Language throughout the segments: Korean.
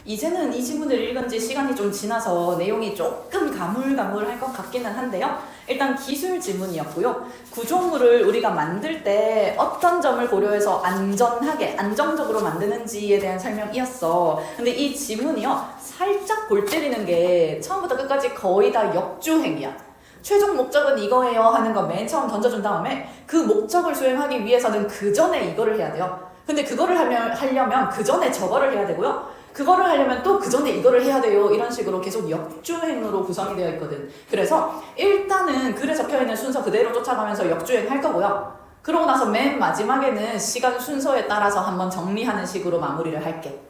이제는 이 지문을 읽은 지 시간이 좀 지나서 내용이 조금 가물가물할 것 같기는 한데요. 일단 기술 지문이었고요. 구조물을 우리가 만들 때 어떤 점을 고려해서 안전하게, 안정적으로 만드는지에 대한 설명이었어. 근데 이 지문이요. 살짝 골 때리는 게 처음부터 끝까지 거의 다 역주행이야. 최종 목적은 이거예요 하는 거 맨 처음 던져준 다음에 그 목적을 수행하기 위해서는 그 전에 이거를 해야 돼요. 근데 그거를 하려면 그 전에 저거를 해야 되고요. 그거를 하려면 또 그 전에 이거를 해야 돼요. 이런 식으로 계속 역주행으로 구성이 되어 있거든. 그래서 일단은 글에 적혀있는 순서 그대로 쫓아가면서 역주행 할 거고요. 그러고 나서 맨 마지막에는 시간 순서에 따라서 한번 정리하는 식으로 마무리를 할게.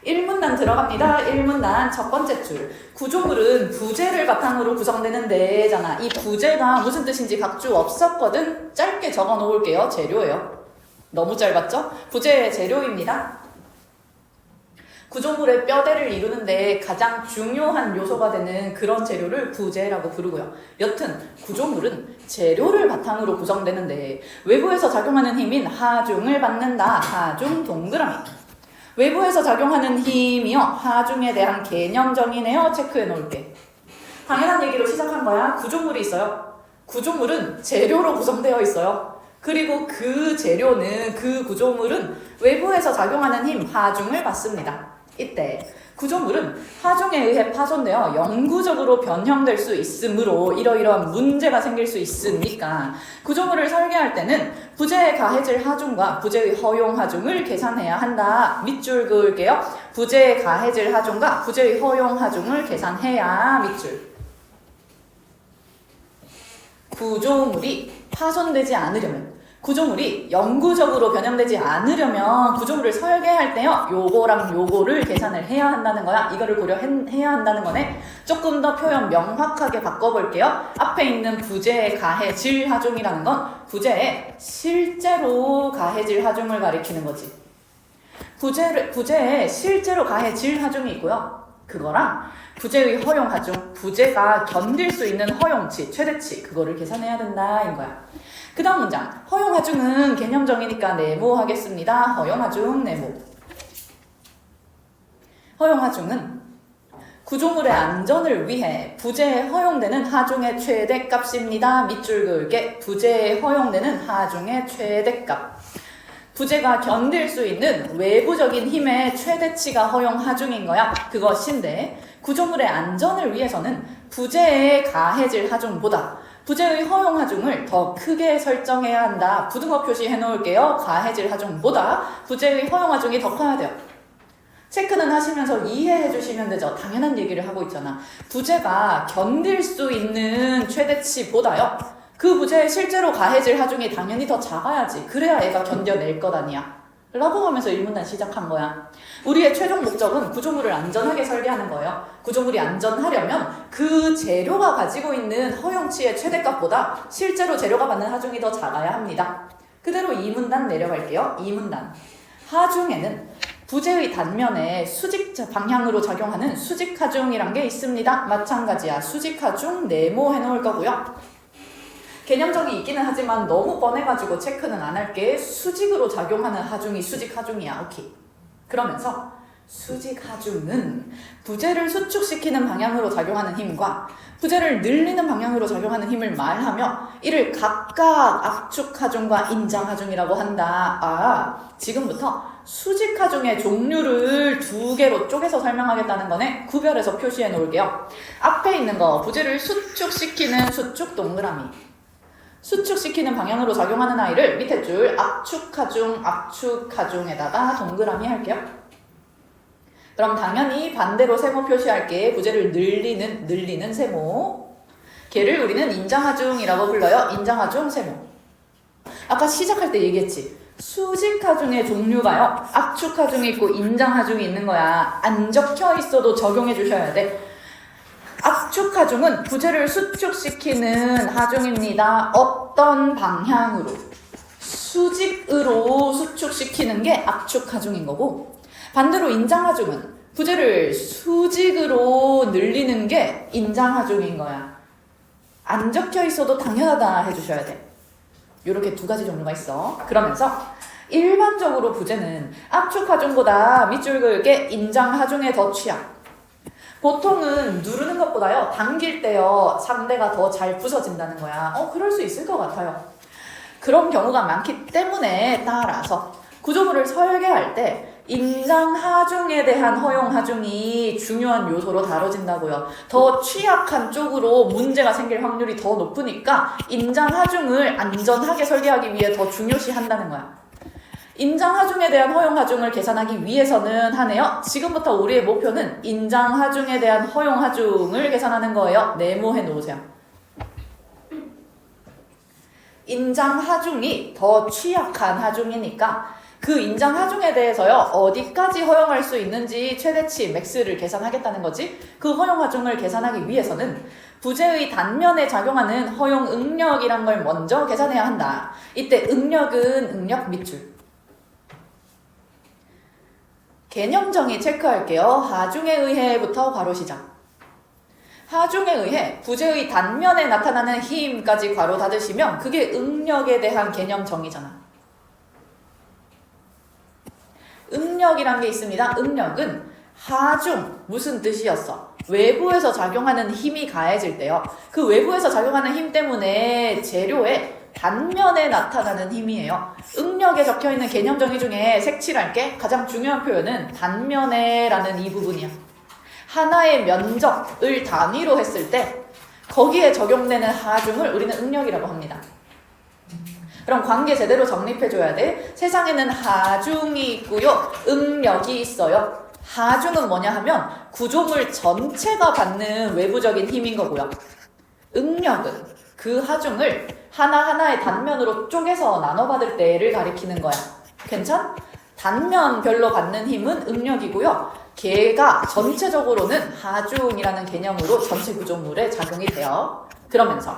1문단 들어갑니다. 1문단 첫 번째 줄. 구조물은 부재를 바탕으로 구성되는데 잖아. 이 부재가 무슨 뜻인지 각주 없었거든. 짧게 적어 놓을게요. 재료예요. 너무 짧았죠? 부재의 재료입니다. 구조물의 뼈대를 이루는데 가장 중요한 요소가 되는 그런 재료를 부재라고 부르고요. 여튼 구조물은 재료를 바탕으로 구성되는데 외부에서 작용하는 힘인 하중을 받는다. 하중 동그라미. 외부에서 작용하는 힘이요. 하중에 대한 개념정의네요. 체크해 놓을게. 당연한 얘기로 시작한 거야. 구조물이 있어요. 구조물은 재료로 구성되어 있어요. 그리고 그 재료는, 그 구조물은 외부에서 작용하는 힘, 하중을 받습니다. 이때 구조물은 하중에 의해 파손되어 영구적으로 변형될 수 있으므로 이러이러한 문제가 생길 수 있으니까 구조물을 설계할 때는 부재에 가해질 하중과 부재의 허용 하중을 계산해야 한다. 밑줄 그을게요. 부재에 가해질 하중과 부재의 허용 하중을 계산해야 밑줄. 구조물이 파손되지 않으려면, 구조물이 영구적으로 변형되지 않으려면 구조물을 설계할 때요. 요거랑 요거를 계산을 해야 한다는 거야. 이거를 고려해야 한다는 거네. 조금 더 표현 명확하게 바꿔볼게요. 앞에 있는 부재에 가해질 하중이라는 건 부재에 실제로 가해질 하중을 가리키는 거지. 부재에 실제로 가해질 하중이 있고요. 그거랑 부재의 허용 하중, 부재가 견딜 수 있는 허용치, 최대치, 그거를 계산해야 된다인 거야. 그 다음 문장. 허용하중은 개념정의니까 네모하겠습니다. 허용하중 네모. 허용하중은 구조물의 안전을 위해 부재에 허용되는 하중의 최대값입니다. 밑줄 그을게. 부재에 허용되는 하중의 최대값. 부재가 견딜 수 있는 외부적인 힘의 최대치가 허용 하중인 거야. 그것인데 구조물의 안전을 위해서는 부재에 가해질 하중보다 부재의 허용 하중을 더 크게 설정해야 한다. 부등호 표시해 놓을게요. 가해질 하중보다 부재의 허용 하중이 더 커야 돼요. 체크는 하시면서 이해해 주시면 되죠. 당연한 얘기를 하고 있잖아. 부재가 견딜 수 있는 최대치보다요. 그 부재에 실제로 가해질 하중이 당연히 더 작아야지. 그래야 애가 견뎌낼 것 아니야. 라고 하면서 1문단 시작한 거야. 우리의 최종 목적은 구조물을 안전하게 설계하는 거예요. 구조물이 안전하려면 그 재료가 가지고 있는 허용치의 최대값보다 실제로 재료가 받는 하중이 더 작아야 합니다. 그대로 2문단 내려갈게요. 2문단. 하중에는 부재의 단면에 수직 방향으로 작용하는 수직하중이란 게 있습니다. 마찬가지야. 수직하중 네모 해놓을 거고요. 개념정이 있기는 하지만 너무 뻔해가지고 체크는 안 할게. 수직으로 작용하는 하중이 수직하중이야. 오케이. 그러면서 수직하중은 부재를 수축시키는 방향으로 작용하는 힘과 부재를 늘리는 방향으로 작용하는 힘을 말하며 이를 각각 압축하중과 인장하중이라고 한다. 지금부터 수직하중의 종류를 2개로 쪼개서 설명하겠다는 거네. 구별해서 표시해 놓을게요. 앞에 있는 거 부재를 수축시키는 수축 동그라미. 수축시키는 방향으로 작용하는 아이를 밑에 줄 압축하중, 압축하중에다가 동그라미 할게요. 그럼 당연히 반대로 세모 표시할게. 부재를 늘리는 세모. 걔를 우리는 인장하중이라고 불러요. 인장하중 세모. 아까 시작할 때 얘기했지. 수직하중의 종류가요. 압축하중이 있고 인장하중이 있는 거야. 안 적혀 있어도 적용해 주셔야 돼. 압축하중은 부재를 수축시키는 하중입니다. 어떤 방향으로? 수직으로 수축시키는 게 압축하중인 거고, 반대로 인장하중은 부재를 수직으로 늘리는 게 인장하중인 거야. 안 적혀 있어도 당연하다 해주셔야 돼. 이렇게 2가지 종류가 있어. 그러면서 일반적으로 부재는 압축 하중보다 밑줄 그을게 인장 하중에 더 취약. 보통은 누르는 것보다요, 당길 때요, 상대가 더 잘 부서진다는 거야. 그럴 수 있을 것 같아요. 그런 경우가 많기 때문에 따라서 구조물을 설계할 때 인장 하중에 대한 허용 하중이 중요한 요소로 다뤄진다고요. 더 취약한 쪽으로 문제가 생길 확률이 더 높으니까 인장 하중을 안전하게 설계하기 위해 더 중요시한다는 거야. 인장 하중에 대한 허용 하중을 계산하기 위해서는 하네요. 지금부터 우리의 목표는 인장 하중에 대한 허용 하중을 계산하는 거예요. 네모해 놓으세요. 인장 하중이 더 취약한 하중이니까 그 인장 하중에 대해서요, 어디까지 허용할 수 있는지 최대치 맥스를 계산하겠다는 거지. 그 허용 하중을 계산하기 위해서는 부재의 단면에 작용하는 허용 응력이란 걸 먼저 계산해야 한다. 이때 응력은 응력 밑줄. 개념 정의 체크할게요. 하중에 의해부터 괄호 시작. 하중에 의해 부재의 단면에 나타나는 힘까지 괄호 닫으시면 그게 응력에 대한 개념 정의잖아. 응력이란 게 있습니다. 응력은 하중, 무슨 뜻이었어? 외부에서 작용하는 힘이 가해질 때요. 그 외부에서 작용하는 힘 때문에 재료에 단면에 나타나는 힘이에요. 응력에 적혀있는 개념 정의 중에 색칠할게. 가장 중요한 표현은 단면에 라는 이 부분이야. 하나의 면적을 단위로 했을 때 거기에 적용되는 하중을 우리는 응력이라고 합니다. 그럼 관계 제대로 정립해줘야 돼. 세상에는 하중이 있고요, 응력이 있어요. 하중은 뭐냐 하면 구조물 전체가 받는 외부적인 힘인 거고요. 응력은 그 하중을 하나하나의 단면으로 쪼개서 나눠받을 때를 가리키는 거야. 괜찮? 단면별로 받는 힘은 응력이고요. 걔가 전체적으로는 하중이라는 개념으로 전체 구조물에 작용이 돼요. 그러면서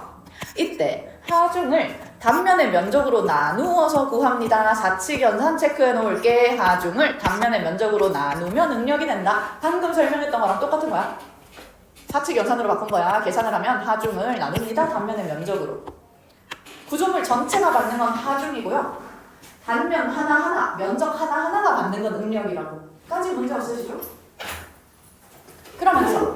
이때 하중을 단면의 면적으로 나누어서 구합니다. 사칙연산 체크해 놓을게. 하중을 단면의 면적으로 나누면 응력이 된다. 방금 설명했던 거랑 똑같은 거야. 사칙연산으로 바꾼 거야. 계산을 하면 하중을 나눕니다. 단면의 면적으로. 구조물 전체가 받는 건 하중이고요. 단면 하나하나, 면적 하나하나가 받는 건 응력이라고. 까지 문제 없으시죠? 그러면서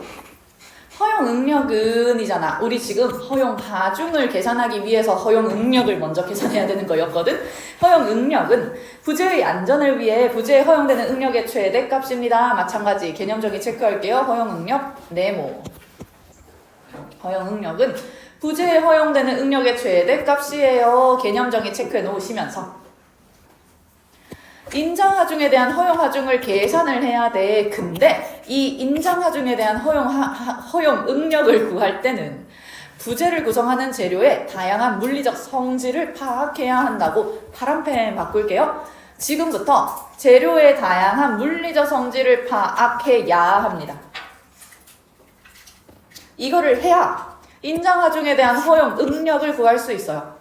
허용 응력은 이잖아. 우리 지금 허용 하중을 계산하기 위해서 허용 응력을 먼저 계산해야 되는 거였거든. 허용 응력은 부재의 안전을 위해 부재에 허용되는 응력의 최대값입니다. 마찬가지 개념적인 체크할게요. 허용 응력 네모. 허용 응력은 부재에 허용되는 응력의 최대값이에요. 개념정의 체크해 놓으시면서 인장하중에 대한 허용하중을 계산을 해야 돼. 근데 이 인장하중에 대한 허용 응력을 구할 때는 부재를 구성하는 재료의 다양한 물리적 성질을 파악해야 한다고. 파란펜 바꿀게요. 지금부터 재료의 다양한 물리적 성질을 파악해야 합니다. 이거를 해야 인장하중에 대한 허용 응력을 구할 수 있어요.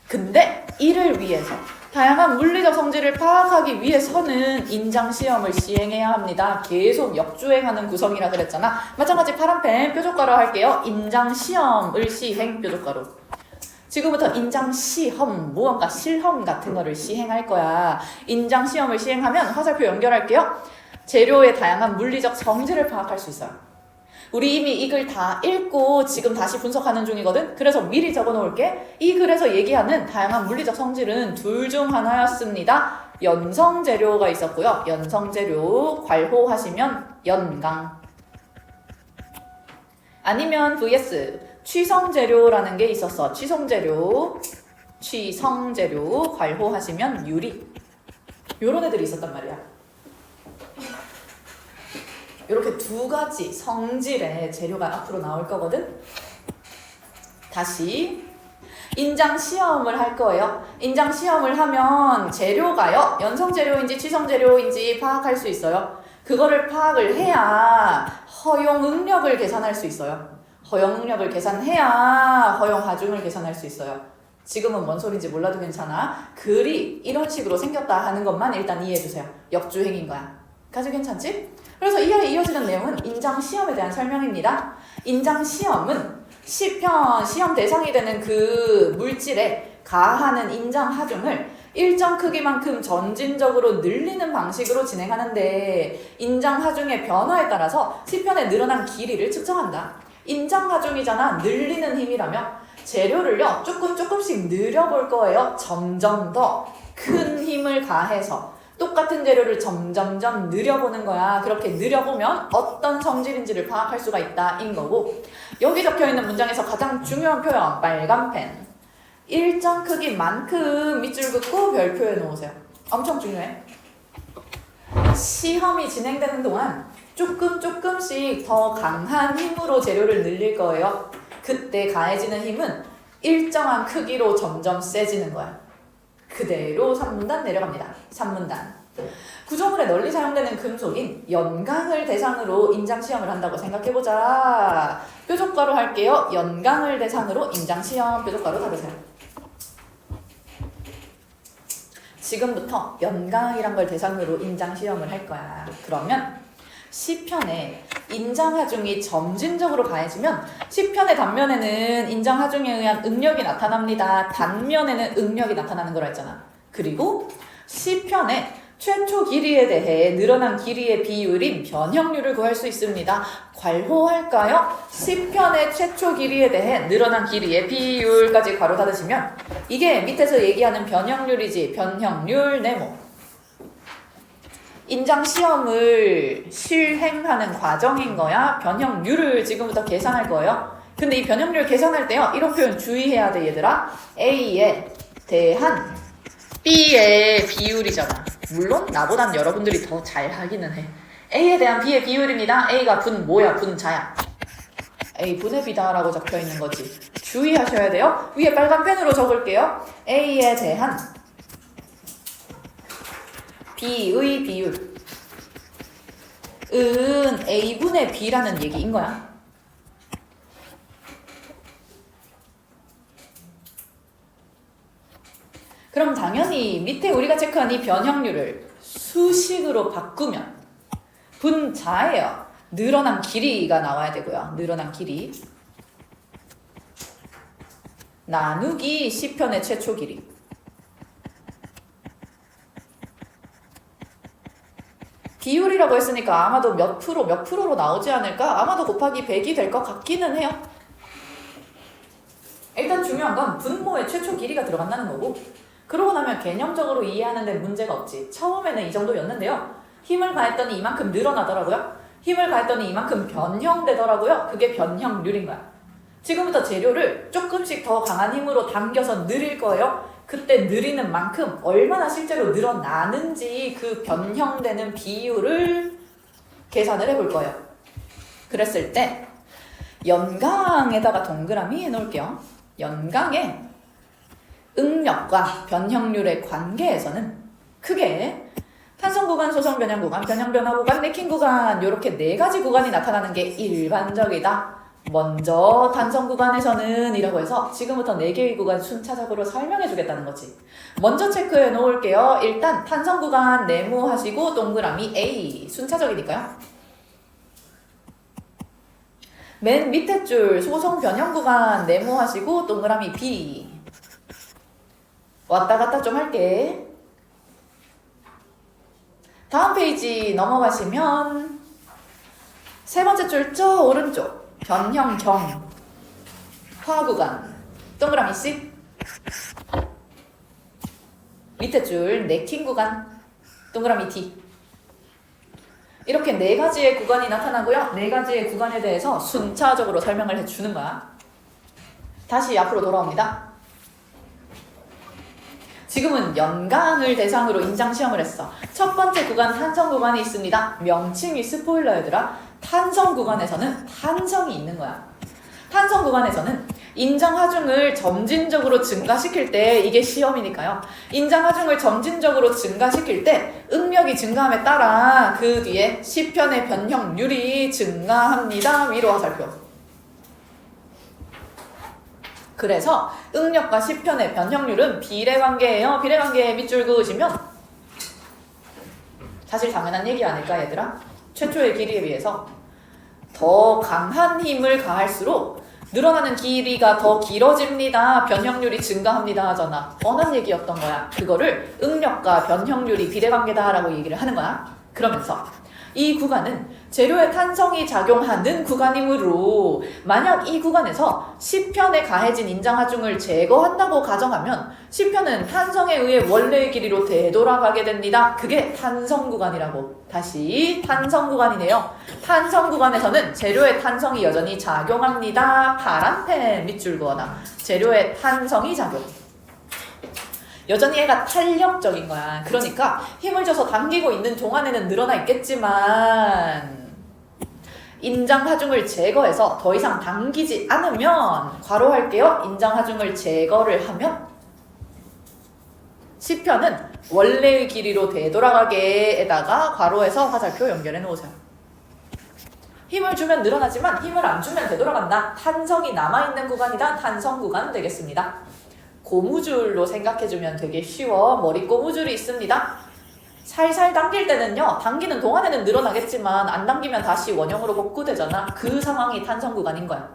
근데 이를 위해서 다양한 물리적 성질을 파악하기 위해서는 인장시험을 시행해야 합니다. 계속 역주행하는 구성이라 그랬잖아. 마찬가지 파란펜 뾰족가로 할게요. 인장시험을 시행 뾰족가로. 지금부터 인장시험, 무언가 실험 같은 거를 시행할 거야. 인장시험을 시행하면 화살표 연결할게요. 재료의 다양한 물리적 성질을 파악할 수 있어요. 우리 이미 이 글 다 읽고 지금 다시 분석하는 중이거든. 그래서 미리 적어 놓을게. 이 글에서 얘기하는 다양한 물리적 성질은 둘 중 하나였습니다. 연성재료가 있었고요. 연성재료 괄호하시면 연강. 아니면 vs 취성재료라는 게 있었어. 취성재료 괄호하시면 유리. 요런 애들이 있었단 말이야. 이렇게 두 가지 성질의 재료가 앞으로 나올 거거든. 다시 인장시험을 할 거예요. 인장시험을 하면 재료가요, 연성재료인지 취성재료인지 파악할 수 있어요. 그거를 파악을 해야 허용응력을 계산할 수 있어요. 허용응력을 계산해야 허용하중을 계산할 수 있어요. 지금은 뭔 소리인지 몰라도 괜찮아. 글이 이런 식으로 생겼다 하는 것만 일단 이해해주세요. 역주행인 거야. 까지 괜찮지? 그래서 이어에 이어지는 내용은 인장시험에 대한 설명입니다. 인장시험은 시험 대상이 되는 그 물질에 가하는 인장하중을 일정 크기만큼 점진적으로 늘리는 방식으로 진행하는데 인장 하중의 변화에 따라서 시편에 늘어난 길이를 측정한다. 인장 하중이잖아. 늘리는 힘이라며 재료를요 조금씩 늘려볼 거예요. 점점 더 큰 힘을 가해서 똑같은 재료를 점점점 늘려보는 거야. 그렇게 늘려보면 어떤 성질인지를 파악할 수가 있다 인 거고, 여기 적혀있는 문장에서 가장 중요한 표현 빨간 펜, 일정 크기만큼 밑줄 긋고 별표해 놓으세요. 엄청 중요해. 시험이 진행되는 동안 조금씩 더 강한 힘으로 재료를 늘릴 거예요. 그때 가해지는 힘은 일정한 크기로 점점 세지는 거야. 그대로 3문단 내려갑니다. 3문단. 구조물에 널리 사용되는 금속인 연강을 대상으로 인장시험을 한다고 생각해보자. 뾰족가로 할게요. 연강을 대상으로 인장시험 뾰족가로 답으세요. 지금부터 연강이란 걸 대상으로 인장시험을 할 거야. 그러면 시편에 인장하중이 점진적으로 가해지면 시편의 단면에는 인장하중에 의한 응력이 나타납니다. 단면에는 응력이 나타나는 거라 했잖아. 그리고 시편의 최초 길이에 대해 늘어난 길이의 비율인 변형률을 구할 수 있습니다. 괄호할까요? 시편의 최초 길이에 대해 늘어난 길이의 비율까지 괄호 닫으시면 이게 밑에서 얘기하는 변형률이지. 변형률 네모. 인장시험을 실행하는 과정인 거야. 변형률을 지금부터 계산할 거예요. 근데 이 변형률 계산할 때요, 이런 표현 주의해야 돼 얘들아. A에 대한 B의 비율이잖아. 물론 나보단 여러분들이 더 잘 하기는 해. A에 대한 B의 비율입니다. A가 분 뭐야? 분자야. A 분의 B다 라고 적혀있는 거지. 주의하셔야 돼요. 위에 빨간 펜으로 적을게요. A에 대한 B의 비율은 A분의 B라는 얘기인 거야. 그럼 당연히 밑에 우리가 체크한 이 변형률을 수식으로 바꾸면 분자예요. 늘어난 길이가 나와야 되고요. 늘어난 길이 나누기 시편의 최초 길이. 비율이라고 했으니까 아마도 몇 프로로 나오지 않을까? 아마도 곱하기 100이 될 것 같기는 해요. 일단 중요한 건 분모의 최초 길이가 들어간다는 거고, 그러고 나면 개념적으로 이해하는 데 문제가 없지. 처음에는 이 정도였는데요. 힘을 가했더니 이만큼 늘어나더라고요. 힘을 가했더니 이만큼 변형되더라고요. 그게 변형률인 거야. 지금부터 재료를 조금씩 더 강한 힘으로 당겨서 늘릴 거예요. 그때 늘리는 만큼 얼마나 실제로 늘어나는지 그 변형되는 비율을 계산을 해볼 거예요. 그랬을 때 연강에다가 동그라미 해놓을게요. 연강의 응력과 변형률의 관계에서는 크게 탄성 구간, 소성 변형 구간, 변형 변화 구간, 네킹 구간 이렇게 4가지 구간이 나타나는 게 일반적이다. 먼저 탄성 구간에서는 이라고 해서 지금부터 4개의 구간 순차적으로 설명해 주겠다는 거지. 먼저 체크해 놓을게요. 일단 탄성 구간 네모하시고 동그라미 A 순차적이니까요. 맨 밑에 줄 소성 변형 구간 네모하시고 동그라미 B. 왔다 갔다 좀 할게. 다음 페이지 넘어가시면 세 번째 줄 저 오른쪽 변형 경 화구간 동그라미 C. 밑에 줄 네킹 구간 동그라미 D. 이렇게 4가지의 구간이 나타나고요. 4가지의 구간에 대해서 순차적으로 설명을 해주는 거야. 다시 앞으로 돌아옵니다. 지금은 연강을 대상으로 인장시험을 했어. 첫 번째 구간 탄성 구간이 있습니다. 명칭이 스포일러 얘들아. 탄성 구간에서는 탄성이 있는 거야. 탄성 구간에서는 인장 하중을 점진적으로 증가시킬 때, 이게 시험이니까요. 인장 하중을 점진적으로 증가시킬 때 응력이 증가함에 따라 그 뒤에 시편의 변형률이 증가합니다. 위로 화살표. 그래서 응력과 시편의 변형률은 비례관계예요. 비례관계에 밑줄 그으시면 사실 당연한 얘기 아닐까 얘들아? 최초의 길이에 비해서 더 강한 힘을 가할수록 늘어나는 길이가 더 길어집니다. 변형률이 증가합니다 하잖아. 뻔한 얘기였던 거야. 그거를 응력과 변형률이 비례관계다라고 얘기를 하는 거야. 그러면서 이 구간은 재료의 탄성이 작용하는 구간이므로 만약 이 구간에서 10편에 가해진 인장하중을 제거한다고 가정하면 10편은 탄성에 의해 원래의 길이로 되돌아가게 됩니다. 그게 탄성 구간이라고. 다시 탄성 구간이네요. 탄성 구간에서는 재료의 탄성이 여전히 작용합니다. 파란펜 밑줄 그어놔. 재료의 탄성이 작용. 여전히 얘가 탄력적인 거야. 그러니까 힘을 줘서 당기고 있는 동안에는 늘어나 있겠지만 인장하중을 제거해서 더 이상 당기지 않으면 괄호할게요. 인장하중을 제거를 하면 10편은 원래의 길이로 되돌아가게에다가 괄호에서 화살표 연결해 놓으세요. 힘을 주면 늘어나지만 힘을 안 주면 되돌아간다. 탄성이 남아있는 구간이다. 탄성 구간 되겠습니다. 고무줄로 생각해주면 되게 쉬워. 머리 고무줄이 있습니다. 살살 당길 때는요, 당기는 동안에는 늘어나겠지만 안 당기면 다시 원형으로 복구되잖아. 그 상황이 탄성 구간인 거야.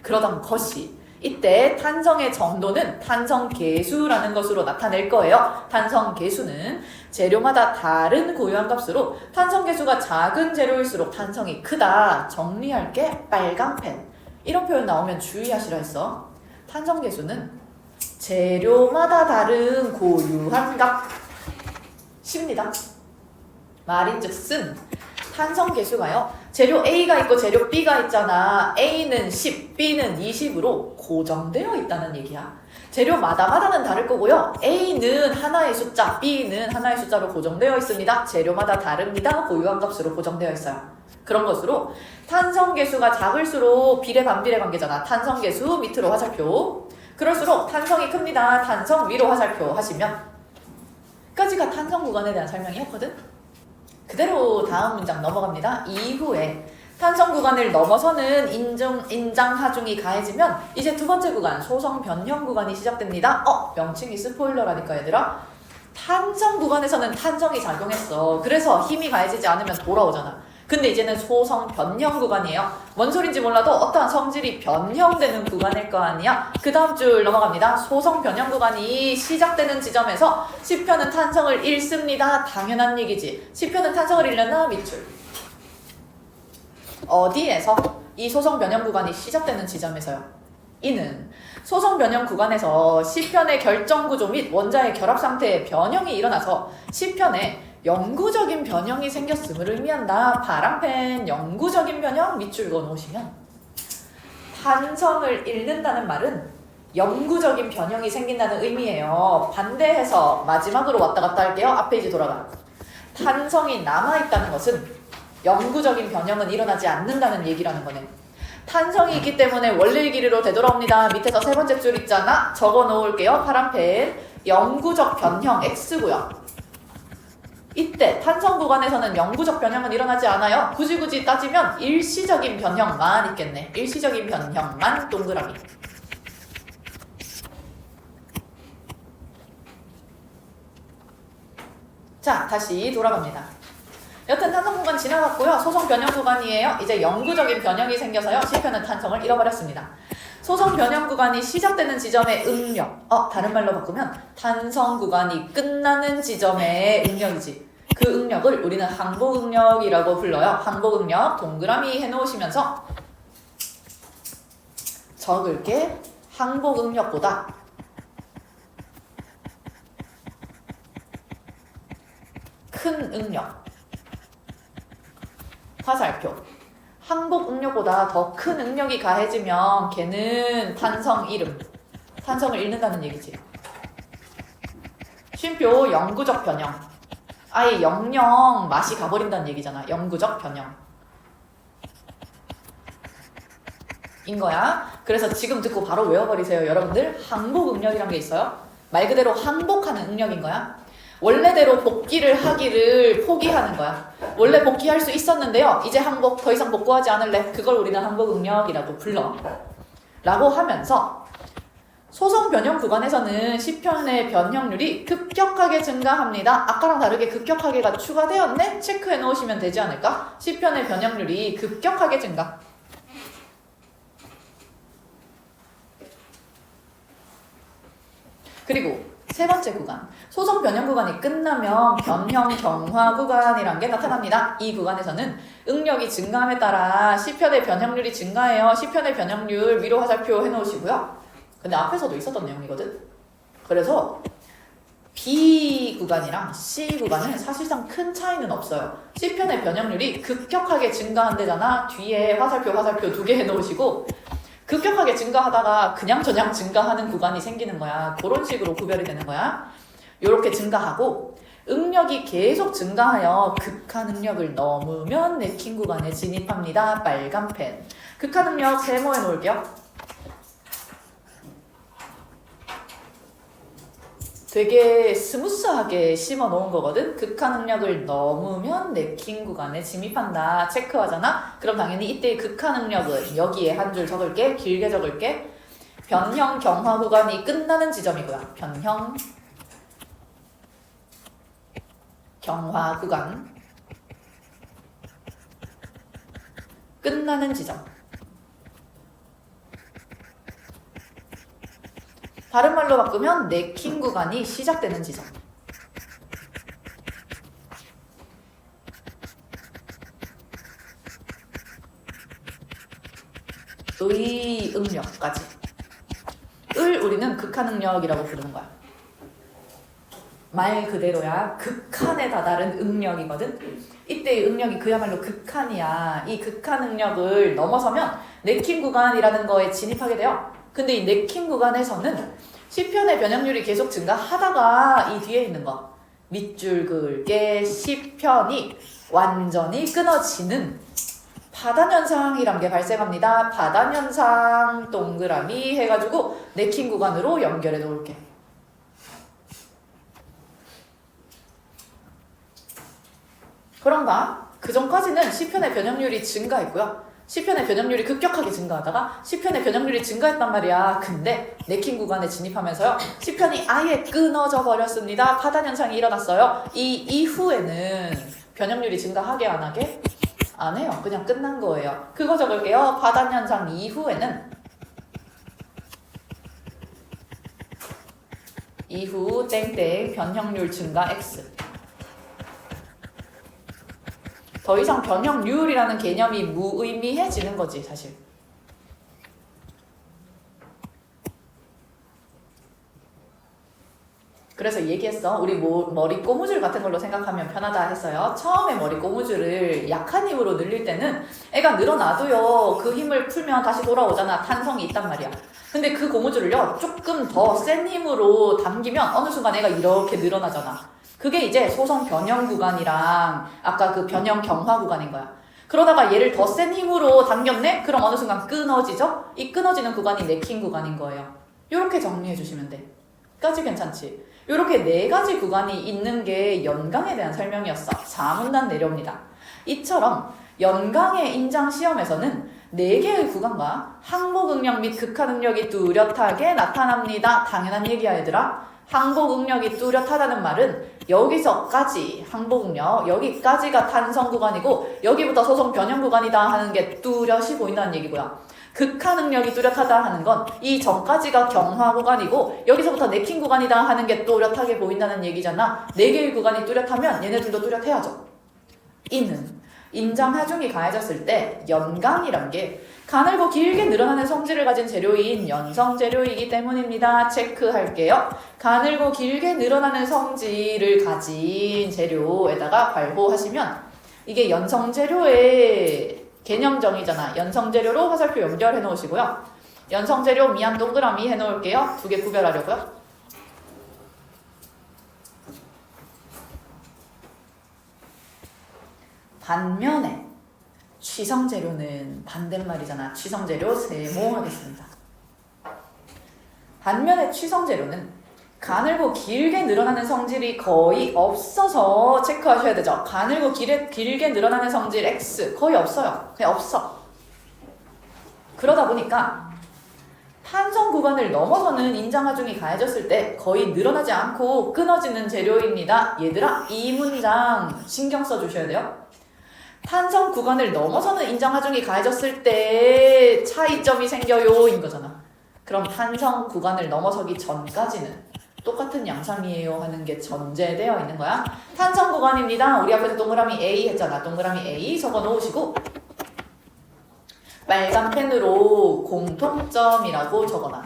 그러던 것이 이때 탄성의 정도는 탄성 계수라는 것으로 나타낼 거예요. 탄성 계수는 재료마다 다른 고유한 값으로 탄성 계수가 작은 재료일수록 탄성이 크다. 정리할게. 빨간 펜. 이런 표현 나오면 주의하시라 했어. 탄성 계수는 재료마다 다른 고유한 값입니다. 말인즉슨 탄성 계수가요. 재료 A가 있고 재료 B가 있잖아. A는 10, B는 20으로 고정되어 있다는 얘기야. 재료마다는 다를 거고요. A는 하나의 숫자, B는 하나의 숫자로 고정되어 있습니다. 재료마다 다릅니다. 고유한 값으로 고정되어 있어요. 그런 것으로 탄성 계수가 작을수록 비례 반비례 관계잖아. 탄성 계수 밑으로 화살표. 그럴수록 탄성이 큽니다. 탄성 위로 화살표 하시면 까지가 탄성 구간에 대한 설명이었거든. 그대로 다음 문장 넘어갑니다. 이후에 탄성 구간을 넘어서는 인장하중이 가해지면 이제 두 번째 구간 소성 변형 구간이 시작됩니다. 명칭이 스포일러라니까 얘들아. 탄성 구간에서는 탄성이 작용했어. 그래서 힘이 가해지지 않으면 돌아오잖아. 근데 이제는 소성 변형 구간이에요. 뭔 소린지 몰라도 어떠한 성질이 변형되는 구간일 거 아니야. 그 다음 줄 넘어갑니다. 소성 변형 구간이 시작되는 지점에서 10편은 탄성을 잃습니다. 당연한 얘기지. 10편은 탄성을 잃려나? 밑줄. 어디에서? 이 소성 변형 구간이 시작되는 지점에서요. 이는 소성 변형 구간에서 10편의 결정 구조 및 원자의 결합 상태의 변형이 일어나서 10편에 영구적인 변형이 생겼음을 의미한다. 파란펜 영구적인 변형 밑줄 그어 놓으시면 탄성을 잃는다는 말은 영구적인 변형이 생긴다는 의미예요. 반대해서 마지막으로 왔다 갔다 할게요. 앞페이지 돌아가. 탄성이 남아있다는 것은 영구적인 변형은 일어나지 않는다는 얘기라는 거네. 탄성이 있기 때문에 원래의 길이로 되돌아옵니다. 밑에서 세 번째 줄 있잖아. 적어 놓을게요. 파란펜 영구적 변형 X고요. 이때 탄성 구간에서는 영구적 변형은 일어나지 않아요. 굳이 따지면 일시적인 변형만 있겠네. 일시적인 변형만 동그라미. 자, 다시 돌아갑니다. 여튼 탄성 구간 지나갔고요. 소성 변형 구간이에요. 이제 영구적인 변형이 생겨서요. 10편은 탄성을 잃어버렸습니다. 소성 변형 구간이 시작되는 지점의 응력. 다른 말로 바꾸면 탄성 구간이 끝나는 지점의 응력이지. 그 응력을 우리는 항복 응력이라고 불러요. 항복 응력 동그라미 해놓으시면서 적을게. 항복 응력보다 큰 응력. 화살표. 항복 응력보다 더 큰 응력이 가해지면 걔는 탄성 잃음. 탄성을 잃는다는 얘기지. 쉼표 영구적 변형. 아예 영영 맛이 가버린다는 얘기잖아. 영구적 변형. 인 거야. 그래서 지금 듣고 바로 외워버리세요. 여러분들 항복 응력이란 게 있어요. 말 그대로 항복하는 응력인 거야. 원래대로 복귀를 하기를 포기하는 거야. 원래 복귀할 수 있었는데요. 이제 항복, 더 이상 복구하지 않을래. 그걸 우리는 항복 응력이라고 불러. 라고 하면서 소성 변형 구간에서는 10편의 변형률이 급격하게 증가합니다. 아까랑 다르게 급격하게가 추가되었네? 체크해 놓으시면 되지 않을까? 10편의 변형률이 급격하게 증가. 그리고 세 번째 구간, 소성 변형 구간이 끝나면 변형 경화 구간이란 게 나타납니다. 이 구간에서는 응력이 증가함에 따라 시편의 변형률이 증가해요. 시편의 변형률 위로 화살표 해놓으시고요. 근데 앞에서도 있었던 내용이거든. 그래서 B 구간이랑 C 구간은 사실상 큰 차이는 없어요. 시편의 변형률이 급격하게 증가한대잖아. 뒤에 화살표 두 개 해놓으시고, 급격하게 증가하다가 그냥 저냥 증가하는 구간이 생기는 거야. 그런 식으로 구별이 되는 거야. 이렇게 증가하고 응력이 계속 증가하여 극한 응력을 넘으면 네킹 구간에 진입합니다. 빨간 펜. 극한 응력 세모해 놓을게요. 되게 스무스하게 심어 놓은 거거든. 극한 응력을 넘으면 네킹 구간에 진입한다. 체크하잖아. 그럼 당연히 이때의 극한 응력은 여기에 한 줄 적을게. 길게 적을게. 변형 경화 구간이 끝나는 지점이고요. 변형 경화 구간 끝나는 지점. 다른 말로 바꾸면 네킹 구간이 시작되는 지점. 의 응력까지. 을 우리는 극한 응력이라고 부르는 거야. 말 그대로야. 극한에 다다른 응력이거든. 이때의 응력이 그야말로 극한이야. 이 극한 응력을 넘어서면 네킹 구간이라는 거에 진입하게 돼요. 근데 이 네킹 구간에서는 시편의 변형률이 계속 증가하다가 이 뒤에 있는 거 밑줄 그을게 시편이 완전히 끊어지는 파단현상이란 게 발생합니다. 파단현상 동그라미 해가지고 네킹 구간으로 연결해 놓을게. 그런가? 그 전까지는 시편의 변형률이 증가했고요. 시편의 변형률이 급격하게 증가하다가 시편의 변형률이 증가했단 말이야. 근데 네킹 구간에 진입하면서요. 시편이 아예 끊어져 버렸습니다. 파단현상이 일어났어요. 이 이후에는 변형률이 증가하게 안 하게? 안 해요. 그냥 끝난 거예요. 그거 적을게요. 파단현상 이후에는 이후 땡땡 변형률 증가 X. 더 이상 변형률이라는 개념이 무의미해지는 거지, 사실. 그래서 얘기했어. 우리 머리 고무줄 같은 걸로 생각하면 편하다 했어요. 처음에 머리 고무줄을 약한 힘으로 늘릴 때는 애가 늘어나도요. 그 힘을 풀면 다시 돌아오잖아. 탄성이 있단 말이야. 근데 그 고무줄을요. 조금 더 센 힘으로 당기면 어느 순간 애가 이렇게 늘어나잖아. 그게 이제 소성 변형 구간이랑 아까 그 변형 경화 구간인 거야. 그러다가 얘를 더 센 힘으로 당겼네? 그럼 어느 순간 끊어지죠? 이 끊어지는 구간이 네킹 구간인 거예요. 이렇게 정리해 주시면 돼. 까지 괜찮지? 이렇게 네 가지 구간이 있는 게 연강에 대한 설명이었어. 4문단 내려옵니다. 이처럼 연강의 인장 시험에서는 4개의 구간과 항복 응력 및 극한 응력이 뚜렷하게 나타납니다. 당연한 얘기야 얘들아. 항복 응력이 뚜렷하다는 말은 여기서까지 항복 응력, 여기까지가 탄성 구간이고 여기부터 소성 변형 구간이다 하는 게 뚜렷이 보인다는 얘기고요. 극한 응력이 뚜렷하다 하는 건 이 전까지가 경화 구간이고 여기서부터 네킹 구간이다 하는 게 뚜렷하게 보인다는 얘기잖아. 4개의 구간이 뚜렷하면 얘네들도 뚜렷해야죠. 이는 인장 하중이 가해졌을 때 연강이란 게 가늘고 길게 늘어나는 성질을 가진 재료인 연성 재료이기 때문입니다. 체크할게요. 가늘고 길게 늘어나는 성질을 가진 재료에다가 괄호하시면 이게 연성 재료의 개념정의잖아. 연성 재료로 화살표 연결해 놓으시고요. 연성 재료 미안 동그라미 해 놓을게요. 2개 구별하려고요. 반면에 취성재료는 반대말이잖아. 취성재료 세모하겠습니다. 반면에 취성재료는 가늘고 길게 늘어나는 성질이 거의 없어서 체크하셔야 되죠. 가늘고 길게 늘어나는 성질 X 거의 없어요. 그냥 없어. 그러다 보니까 탄성 구간을 넘어서는 인장하중이 가해졌을 때 거의 늘어나지 않고 끊어지는 재료입니다. 얘들아 이 문장 신경 써주셔야 돼요. 탄성 구간을 넘어서는 인장하중이 가해졌을 때 차이점이 생겨요 인 거잖아. 그럼 탄성 구간을 넘어서기 전까지는 똑같은 양상이에요 하는 게 전제되어 있는 거야. 탄성 구간입니다. 우리 앞에서 동그라미 A 했잖아. 동그라미 A 적어 놓으시고 빨간 펜으로 공통점이라고 적어놔.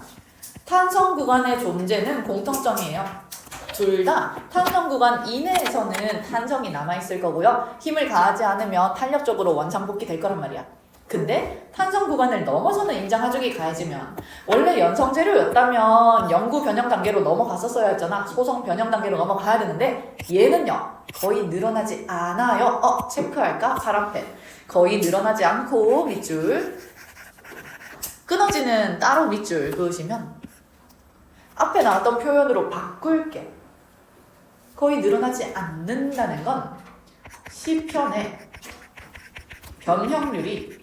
탄성 구간의 존재는 공통점이에요. 둘 다 탄성 구간 이내에서는 탄성이 남아있을 거고요. 힘을 가하지 않으면 탄력적으로 원상복귀 될 거란 말이야. 근데 탄성 구간을 넘어서는 인장 하중이 가해지면 원래 연성 재료였다면 영구 변형 단계로 넘어갔었어야 했잖아. 소성 변형 단계로 넘어가야 되는데 얘는요 거의 늘어나지 않아요. 체크할까? 파란펜. 거의 늘어나지 않고 밑줄 끊어지는 따로 밑줄 그으시면 앞에 나왔던 표현으로 바꿀게. 거의 늘어나지 않는다는 건 시편의 변형률이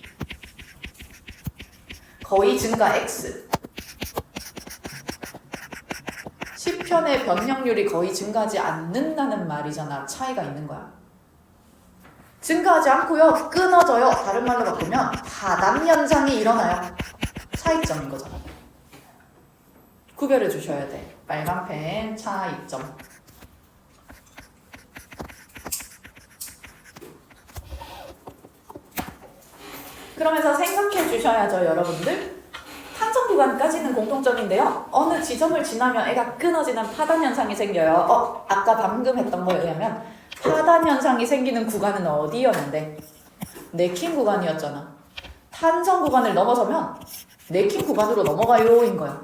거의 증가 X. 시편의 변형률이 거의 증가하지 않는다는 말이잖아. 차이가 있는 거야. 증가하지 않고요. 끊어져요. 다른 말로 바꾸면 하단 현상이 일어나요. 차이점인 거잖아. 구별해 주셔야 돼. 빨간 펜 차이점. 그러면서 생각해 주셔야죠, 여러분들. 탄성 구간까지는 공통점인데요. 어느 지점을 지나면 애가 끊어지는 파단 현상이 생겨요. 아까 방금 했던 거에 의하면 파단 현상이 생기는 구간은 어디였는데? 네킹 구간이었잖아. 탄성 구간을 넘어서면 네킹 구간으로 넘어가요인 거야.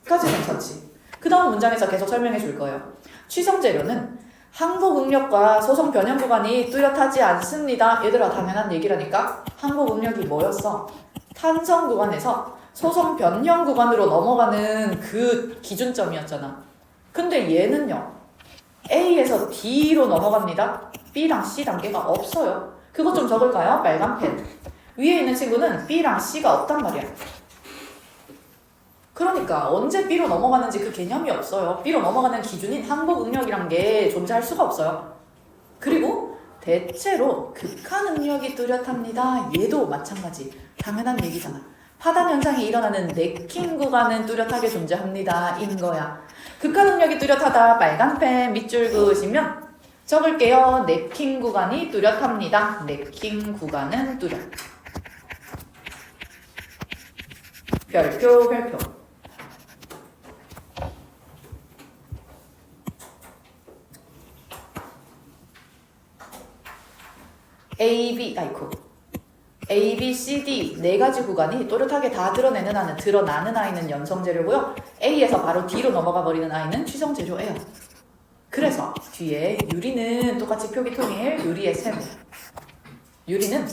까지 괜찮지? 그 다음 문장에서 계속 설명해 줄 거예요. 취성 재료는 항복 응력과 소성 변형 구간이 뚜렷하지 않습니다. 얘들아 당연한 얘기라니까. 항복 응력이 뭐였어? 탄성 구간에서 소성 변형 구간으로 넘어가는 그 기준점이었잖아. 근데 얘는요. A에서 D로 넘어갑니다. B랑 C 단계가 없어요. 그것 좀 적을까요? 빨간 펜. 위에 있는 친구는 B랑 C가 없단 말이야. 그러니까 언제 B로 넘어가는지 그 개념이 없어요. B로 넘어가는 기준인 항복 응력이란 게 존재할 수가 없어요. 그리고 대체로 극한 응력이 뚜렷합니다. 얘도 마찬가지. 당연한 얘기잖아. 파단 현상이 일어나는 네킹 구간은 뚜렷하게 존재합니다. 인 거야. 극한 응력이 뚜렷하다. 빨간 펜 밑줄 그으시면 적을게요. 네킹 구간이 뚜렷합니다. 네킹 구간은 뚜렷. 별표 별표. A, B, C, D 네 가지 구간이 또렷하게 다 드러나는 아이는 연성 재료고요. A에서 바로 D로 넘어가 버리는 아이는 취성 재료예요. 그래서 뒤에 유리는 똑같이 표기 통일, 유리의 세모. 유리는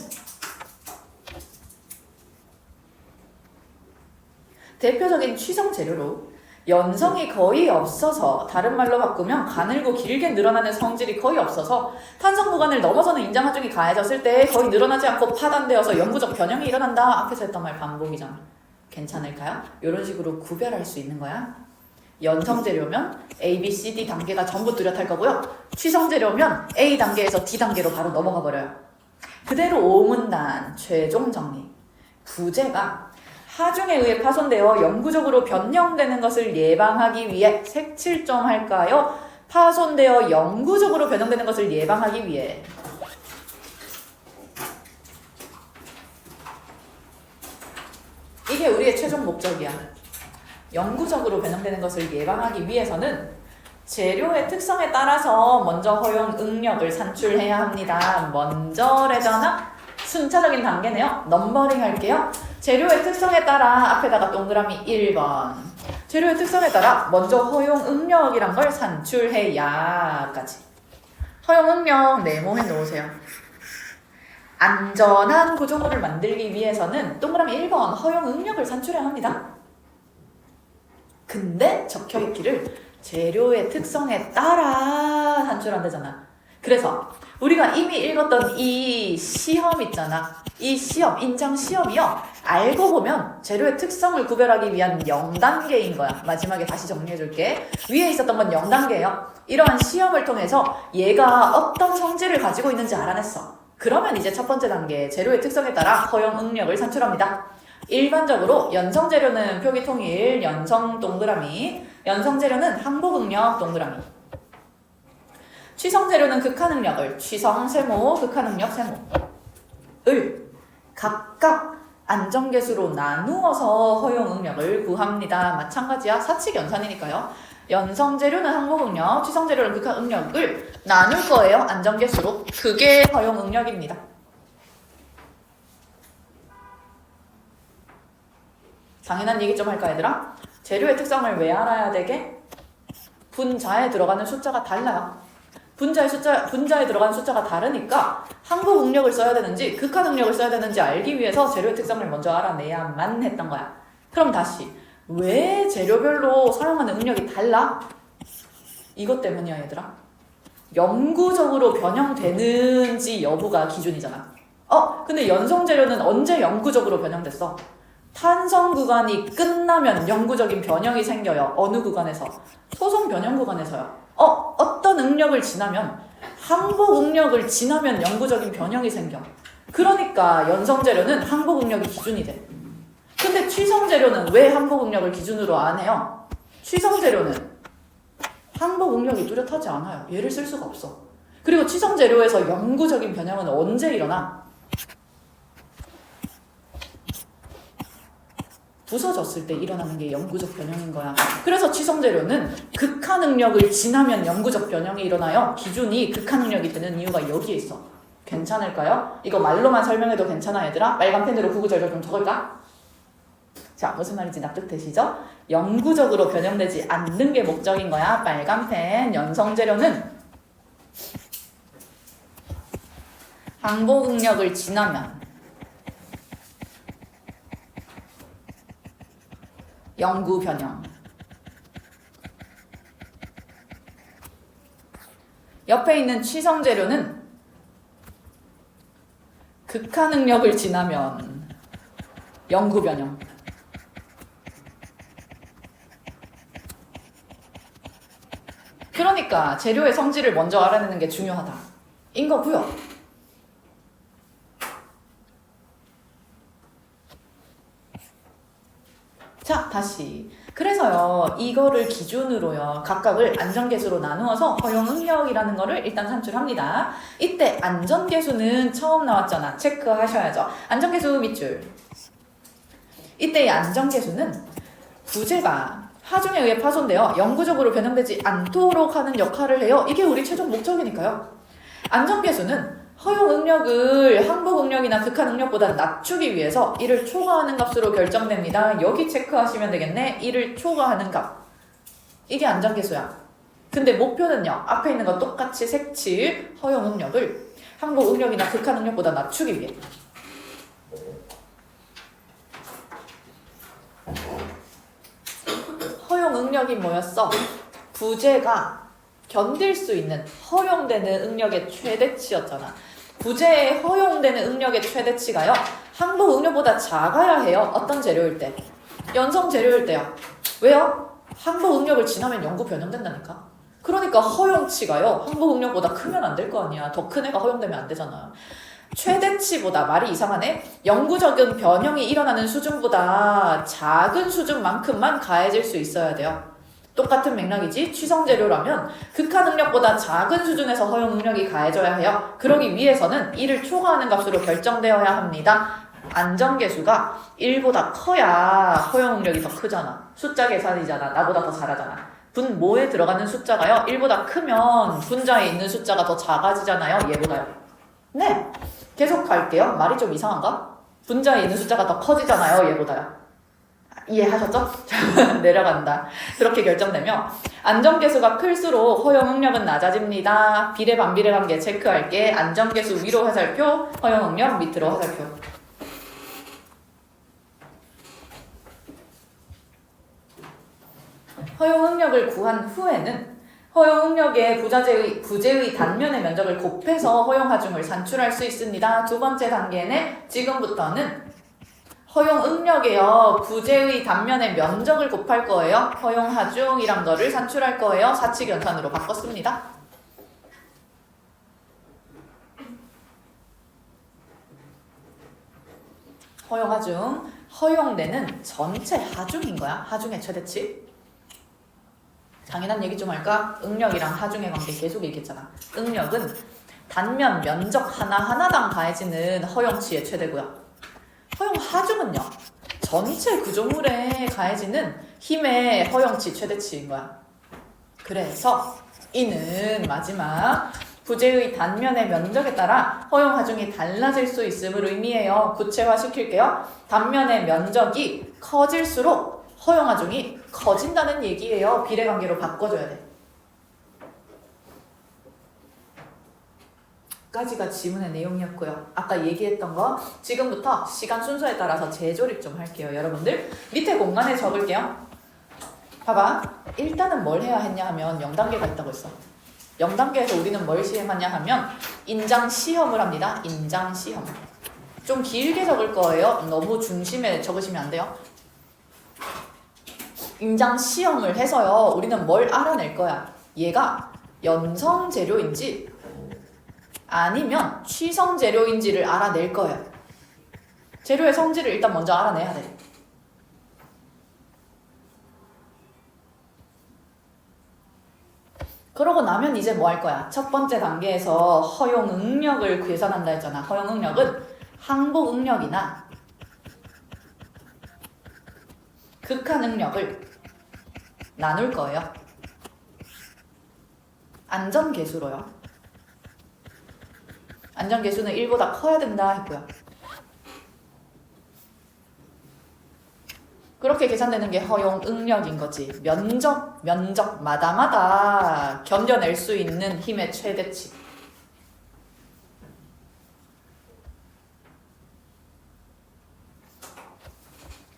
대표적인 취성 재료로 연성이 거의 없어서 다른 말로 바꾸면 가늘고 길게 늘어나는 성질이 거의 없어서 탄성 구간을 넘어서는 인장 하중이 가해졌을 때 거의 늘어나지 않고 파단되어서 영구적 변형이 일어난다. 앞에서 했던 말 반복이잖아. 괜찮을까요? 이런 식으로 구별할 수 있는 거야. 연성 재료면 A, B, C, D 단계가 전부 뚜렷할 거고요. 취성 재료면 A 단계에서 D 단계로 바로 넘어가 버려요. 그대로 오문단 최종 정리. 부제가 하중에 의해 파손되어 영구적으로 변형되는 것을 예방하기 위해 색칠 좀 할까요? 파손되어 영구적으로 변형되는 것을 예방하기 위해 이게 우리의 최종 목적이야. 영구적으로 변형되는 것을 예방하기 위해서는 재료의 특성에 따라서 먼저 허용 응력을 산출해야 합니다. 먼저래잖아? 순차적인 단계네요. 넘버링 할게요. 재료의 특성에 따라 앞에다가 동그라미 1번. 재료의 특성에 따라 먼저 허용 응력이란 걸 산출해야까지. 허용 응력 네모해 놓으세요. 안전한 구조물을 만들기 위해서는 동그라미 1번 허용 응력을 산출해야 합니다. 근데 적혀있기를 재료의 특성에 따라 산출한다잖아. 그래서 우리가 이미 읽었던 이 시험 있잖아. 이 시험, 인장 시험이요. 알고 보면 재료의 특성을 구별하기 위한 0단계인 거야. 마지막에 다시 정리해줄게. 위에 있었던 건 0단계예요. 이러한 시험을 통해서 얘가 어떤 성질을 가지고 있는지 알아냈어. 그러면 이제 첫 번째 단계, 재료의 특성에 따라 허용 응력을 산출합니다. 일반적으로 연성 재료는 표기 통일, 연성 동그라미, 연성재료는 항복응력 동그라미. 취성재료는 극한응력을 취성세모, 극한응력 세모을 각각 안정계수로 나누어서 허용응력을 구합니다. 마찬가지야. 사칙연산이니까요. 연성재료는 항복응력, 취성재료는 극한응력을 나눌 거예요. 안정계수로. 그게 허용응력입니다. 당연한 얘기 좀 할까 얘들아? 재료의 특성을 왜 알아야 되게? 분자에 들어가는 숫자가 달라요. 분자에 들어가는 숫자가 다르니까 항복응력을 써야 되는지 극한응력을 써야 되는지 알기 위해서 재료의 특성을 먼저 알아내야만 했던 거야. 그럼 다시 왜 재료별로 사용하는 응력이 달라? 이것 때문이야 얘들아. 영구적으로 변형되는지 여부가 기준이잖아. 근데 연성재료는 언제 영구적으로 변형됐어? 탄성 구간이 끝나면 영구적인 변형이 생겨요. 어느 구간에서? 소성 변형 구간에서요. 어떤 응력을 지나면, 항복 응력을 지나면 영구적인 변형이 생겨. 그러니까 연성재료는 항복 응력이 기준이 돼. 근데 취성재료는 왜 항복 응력을 기준으로 안 해요? 취성재료는 항복 응력이 뚜렷하지 않아요. 얘를 쓸 수가 없어. 그리고 취성재료에서 영구적인 변형은 언제 일어나? 부서졌을 때 일어나는 게 영구적 변형인 거야. 그래서 취성재료는 극한응력을 지나면 영구적 변형이 일어나요. 기준이 극한응력이 되는 이유가 여기에 있어. 괜찮을까요? 이거 말로만 설명해도 괜찮아 얘들아? 빨간 펜으로 구구절절 좀 적을까? 자, 무슨 말인지 납득되시죠? 영구적으로 변형되지 않는 게 목적인 거야. 빨간 펜. 연성재료는 항복응력을 지나면 영구 변형. 옆에 있는 취성재료는 극한응력을 지나면 영구 변형. 그러니까 재료의 성질을 먼저 알아내는 게 중요하다. 인 거고요. 자, 다시. 그래서요, 이거를 기준으로요, 각각을 안전계수로 나누어서 허용응력이라는 거를 일단 산출합니다. 이때 안전계수는 처음 나왔잖아. 체크하셔야죠. 안전계수 밑줄. 이때 이 안전계수는 부재가 하중에 의해 파손되어 영구적으로 변형되지 않도록 하는 역할을 해요. 이게 우리 최종 목적이니까요. 안전계수는 허용응력을 항복응력이나 극한응력보다 낮추기 위해서 이를 초과하는 값으로 결정됩니다. 여기 체크하시면 되겠네. 이를 초과하는 값. 이게 안전계수야. 근데 목표는요. 앞에 있는 거 똑같이 색칠 허용응력을 항복응력이나 극한응력보다 낮추기 위해. 허용응력이 뭐였어? 부재가 견딜 수 있는 허용되는 응력의 최대치였잖아. 부재에 허용되는 응력의 최대치가요. 항복응력보다 작아야 해요. 어떤 재료일 때? 연성재료일 때요. 왜요? 항복응력을 지나면 영구 변형된다니까. 그러니까 허용치가요. 항복응력보다 크면 안 될 거 아니야. 더 큰 애가 허용되면 안 되잖아. 최대치보다, 말이 이상하네. 영구적인 변형이 일어나는 수준보다 작은 수준만큼만 가해질 수 있어야 돼요. 똑같은 맥락이지. 취성재료라면 극한응력보다 작은 수준에서 허용응력이 가해져야 해요. 그러기 위해서는 이를 초과하는 값으로 결정되어야 합니다. 안전계수가 1보다 커야 허용응력이 더 크잖아. 숫자 계산이잖아. 나보다 더 잘하잖아. 분모에 들어가는 숫자가요. 1보다 크면 분자에 있는 숫자가 더 작아지잖아요. 얘보다요. 네. 계속 갈게요. 말이 좀 이상한가? 분자에 있는 숫자가 더 커지잖아요. 얘보다요. 이해하셨죠? 내려간다. 그렇게 결정되며 안전계수가 클수록 허용응력은 낮아집니다. 비례 반비례 관계 체크할게. 안전계수 위로 화살표, 허용응력 밑으로 화살표. 허용응력을 구한 후에는 허용응력의 부재의 단면의 면적을 곱해서 허용하중을 산출할 수 있습니다. 두 번째 단계는 지금부터는 허용응력에요. 부재의 단면의 면적을 곱할 거예요. 허용하중이란 거를 산출할 거예요. 사칙연산으로 바꿨습니다. 허용하중. 허용되는 전체 하중인 거야. 하중의 최대치. 당연한 얘기 좀 할까? 응력이랑 하중의 관계 계속 얘기했잖아. 응력은 단면 면적 하나하나당 가해지는 허용치의 최대고요. 허용 하중은요, 전체 구조물에 가해지는 힘의 허용치 최대치인 거야. 그래서 이는 마지막 부재의 단면의 면적에 따라 허용 하중이 달라질 수 있음을 의미해요. 구체화시킬게요. 단면의 면적이 커질수록 허용 하중이 커진다는 얘기예요. 비례관계로 바꿔줘야 돼. 까지가 지문의 내용이었고요. 아까 얘기했던 거 지금부터 시간 순서에 따라서 재조립 좀 할게요. 여러분들 밑에 공간에 적을게요. 봐봐. 일단은 뭘 해야 했냐 하면 0단계가 있다고 했어. 0단계에서 우리는 뭘 시행하냐 하면 인장 시험을 합니다. 인장 시험. 좀 길게 적을 거예요. 너무 중심에 적으시면 안 돼요. 인장 시험을 해서요. 우리는 뭘 알아낼 거야. 얘가 연성 재료인지 아니면 취성 재료인지를 알아낼 거예요. 재료의 성질을 일단 먼저 알아내야 돼. 그러고 나면 이제 뭐 할 거야? 첫 번째 단계에서 허용 응력을 계산한다 했잖아. 허용 응력은 항복 응력이나 극한 응력을 나눌 거예요. 안전계수로요. 안전계수는 1보다 커야 된다 했고요. 그렇게 계산되는 게 허용 응력인 거지. 면적마다마다 견뎌낼 수 있는 힘의 최대치.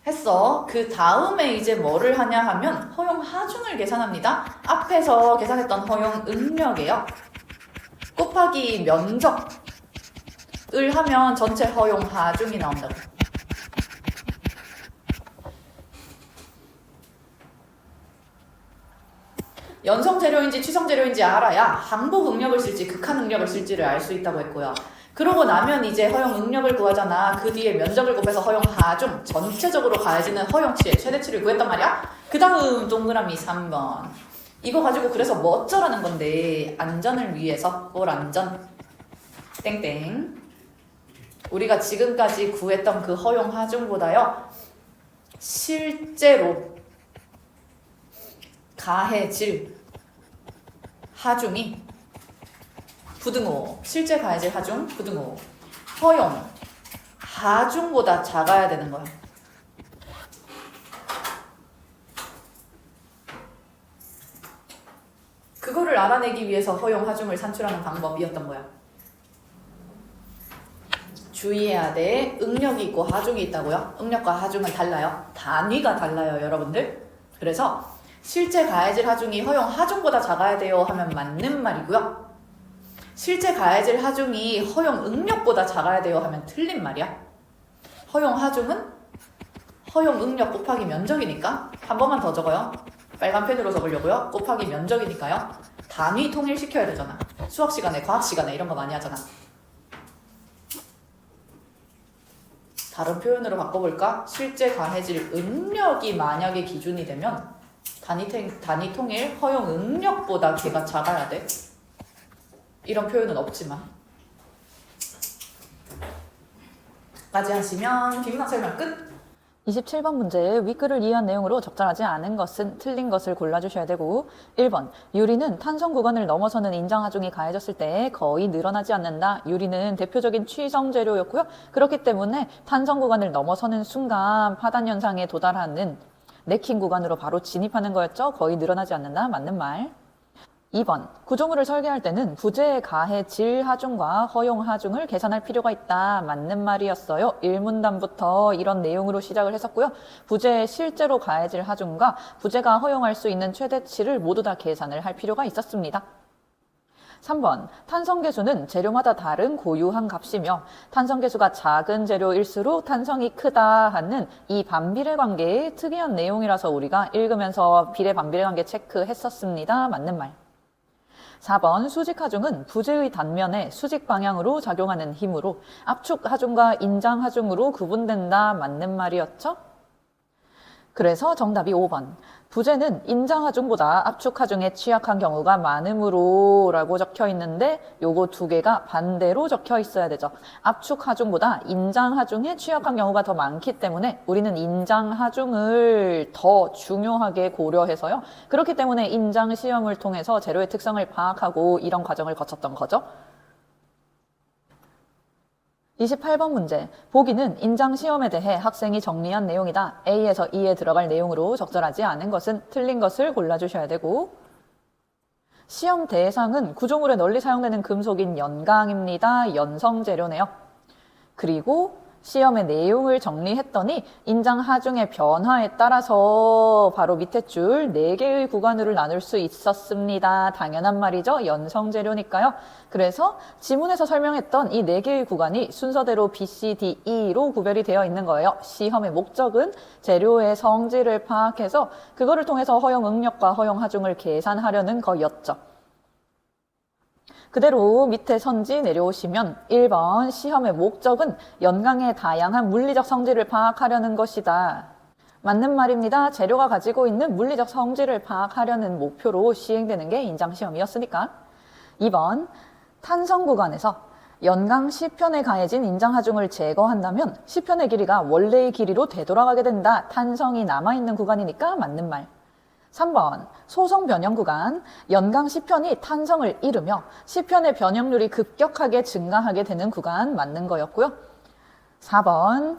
했어. 그 다음에 이제 뭐를 하냐 하면 허용 하중을 계산합니다. 앞에서 계산했던 허용 응력이에요. 곱하기 면적을 하면 전체 허용 하중이 나온다고. 연성 재료인지 취성 재료인지 알아야 항복 응력을 쓸지 극한 응력을 쓸지를 알 수 있다고 했고요. 그러고 나면 이제 허용 응력을 구하잖아. 그 뒤에 면적을 곱해서 허용 하중, 전체적으로 가해지는 허용치의 최대치를 구했단 말이야. 그 다음 동그라미 3번. 이거 가지고 그래서 뭐 어쩌라는 건데, 안전을 위해서 뭘 안전? 땡땡. 우리가 지금까지 구했던 그 허용 하중보다요, 실제로 가해질 하중이 부등호, 실제 가해질 하중, 부등호, 허용 하중보다 작아야 되는 거야. 그거를 알아내기 위해서 허용 하중을 산출하는 방법이었던 거야. 주의해야 돼. 응력이 있고 하중이 있다고요. 응력과 하중은 달라요. 단위가 달라요, 여러분들. 그래서 실제 가해질 하중이 허용 하중보다 작아야 돼요 하면 맞는 말이고요. 실제 가해질 하중이 허용 응력보다 작아야 돼요 하면 틀린 말이야. 허용 하중은 허용 응력 곱하기 면적이니까 한 번만 더 적어요. 빨간 펜으로 적으려고요. 곱하기 면적이니까요. 단위 통일시켜야 되잖아. 수학 시간에, 과학 시간에 이런 거 많이 하잖아. 다른 표현으로 바꿔볼까? 실제 가해질 응력이 만약에 기준이 되면 단위 통일 허용 응력보다 걔가 작아야 돼. 이런 표현은 없지만. 까지 하시면 비문학 설명 끝. 27번 문제에 윗글을 이해한 내용으로 적절하지 않은 것은 틀린 것을 골라주셔야 되고 1번 유리는 탄성 구간을 넘어서는 인장 하중이 가해졌을 때 거의 늘어나지 않는다. 유리는 대표적인 취성 재료였고요. 그렇기 때문에 탄성 구간을 넘어서는 순간 파단 현상에 도달하는 네킹 구간으로 바로 진입하는 거였죠. 거의 늘어나지 않는다. 맞는 말. 2번 구조물을 설계할 때는 부재의 가해질 하중과 허용 하중을 계산할 필요가 있다. 맞는 말이었어요. 1문단부터 이런 내용으로 시작을 했었고요. 부재의 실제로 가해질 하중과 부재가 허용할 수 있는 최대치를 모두 다 계산을 할 필요가 있었습니다. 3번 탄성계수는 재료마다 다른 고유한 값이며 탄성계수가 작은 재료일수록 탄성이 크다 하는 이 반비례 관계의 특이한 내용이라서 우리가 읽으면서 비례 반비례 관계 체크했었습니다. 맞는 말. 4번 수직 하중은 부재의 단면에 수직 방향으로 작용하는 힘으로 압축 하중과 인장 하중으로 구분된다. 맞는 말이었죠? 그래서 정답이 5번. 부재는 인장하중보다 압축하중에 취약한 경우가 많으므로 라고 적혀 있는데 요거 두 개가 반대로 적혀 있어야 되죠. 압축하중보다 인장하중에 취약한 경우가 더 많기 때문에 우리는 인장하중을 더 중요하게 고려해서요. 그렇기 때문에 인장시험을 통해서 재료의 특성을 파악하고 이런 과정을 거쳤던 거죠. 28번 문제. 보기는 인장시험에 대해 학생이 정리한 내용이다. A에서 E에 들어갈 내용으로 적절하지 않은 것은 틀린 것을 골라주셔야 되고, 시험 대상은 구조물에 널리 사용되는 금속인 연강입니다. 연성재료네요. 그리고 시험의 내용을 정리했더니 인장 하중의 변화에 따라서 바로 밑에 줄 4개의 구간으로 나눌 수 있었습니다. 당연한 말이죠. 연성재료니까요. 그래서 지문에서 설명했던 이 4개의 구간이 순서대로 B, C, D, E로 구별이 되어 있는 거예요. 시험의 목적은 재료의 성질을 파악해서 그거를 통해서 허용 응력과 허용 하중을 계산하려는 거였죠. 그대로 밑에 선지 내려오시면 1번 시험의 목적은 연강의 다양한 물리적 성질을 파악하려는 것이다. 맞는 말입니다. 재료가 가지고 있는 물리적 성질을 파악하려는 목표로 시행되는 게 인장시험이었으니까. 2번 탄성 구간에서 연강 C편에 가해진 인장하중을 제거한다면 C편의 길이가 원래의 길이로 되돌아가게 된다. 탄성이 남아있는 구간이니까 맞는 말. 3번 소성 변형 구간, 연강 C편이 탄성을 잃으며 C편의 변형률이 급격하게 증가하게 되는 구간 맞는 거였고요. 4번